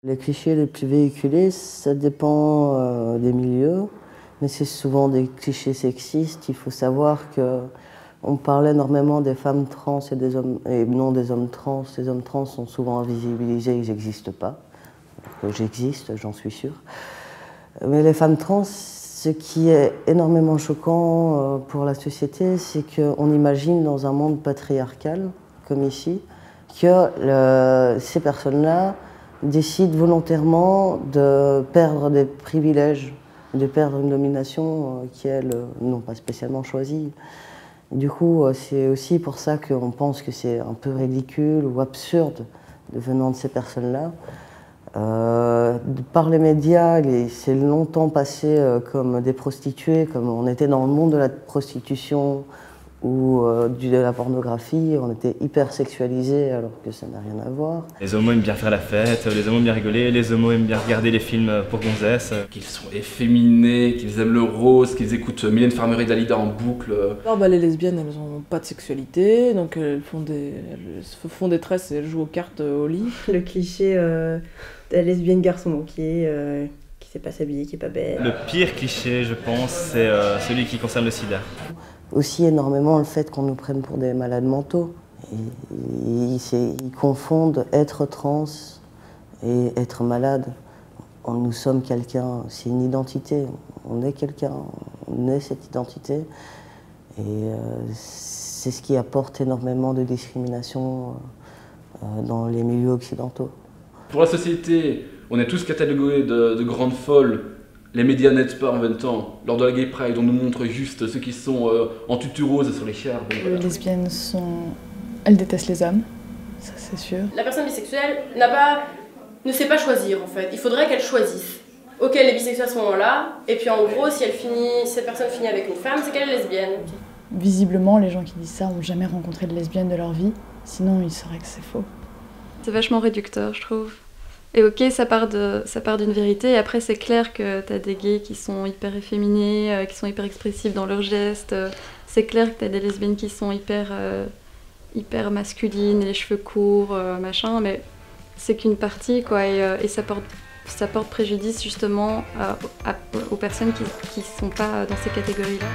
Les clichés les plus véhiculés, ça dépend des milieux, mais c'est souvent des clichés sexistes. Il faut savoir qu'on parle énormément des femmes trans et des hommes, et non des hommes trans. Les hommes trans sont souvent invisibilisés, ils n'existent pas. J'existe, j'en suis sûre. Mais les femmes trans, ce qui est énormément choquant pour la société, c'est qu'on imagine dans un monde patriarcal, comme ici, que ces personnes-là décident volontairement de perdre des privilèges, de perdre une domination qu'elles n'ont pas spécialement choisie. Du coup, c'est aussi pour ça qu'on pense que c'est un peu ridicule ou absurde venant de ces personnes-là. Par les médias, c'est longtemps passé comme des prostituées, comme on était dans le monde de la prostitution ou de la pornographie, on était hyper sexualisés alors que ça n'a rien à voir. Les homos aiment bien faire la fête, les homos aiment bien rigoler, les homos aiment bien regarder les films pour gonzesses. Qu'ils sont efféminés, qu'ils aiment le rose, qu'ils écoutent Mylène Farmer et Dalida en boucle. Non, bah, les lesbiennes, elles n'ont pas de sexualité, donc elles se font des tresses et elles jouent aux cartes au lit. Le cliché de la lesbienne garçon manqué, qui sait pas s'habiller, qui est pas belle. Le pire cliché, je pense, c'est celui qui concerne le sida. Aussi énormément le fait qu'on nous prenne pour des malades mentaux. Ils confondent être trans et être malade. Nous sommes quelqu'un, c'est une identité. On est quelqu'un, on est cette identité. Et c'est ce qui apporte énormément de discrimination dans les milieux occidentaux. Pour la société, on est tous catalogués de grandes folles. Les médias n'aident pas en même temps. Lors de la Gay Pride, on nous montre juste ceux qui sont en tutu rose sur les chars. Les lesbiennes elles détestent les hommes, ça c'est sûr. La personne bisexuelle ne sait pas choisir en fait. Il faudrait qu'elle choisisse. Ok, elle est bisexuelle à ce moment-là, et puis en gros, si cette personne finit avec une femme, c'est qu'elle est lesbienne. Visiblement, les gens qui disent ça n'ont jamais rencontré de lesbienne de leur vie, sinon ils sauraient que c'est faux. C'est vachement réducteur, je trouve. Et ok, ça part d'une vérité, et après c'est clair que t'as des gays qui sont hyper efféminés, qui sont hyper expressifs dans leurs gestes, c'est clair que t'as des lesbiennes qui sont hyper masculines, les cheveux courts, machin, mais c'est qu'une partie, quoi, et ça porte préjudice justement aux personnes qui sont pas dans ces catégories-là.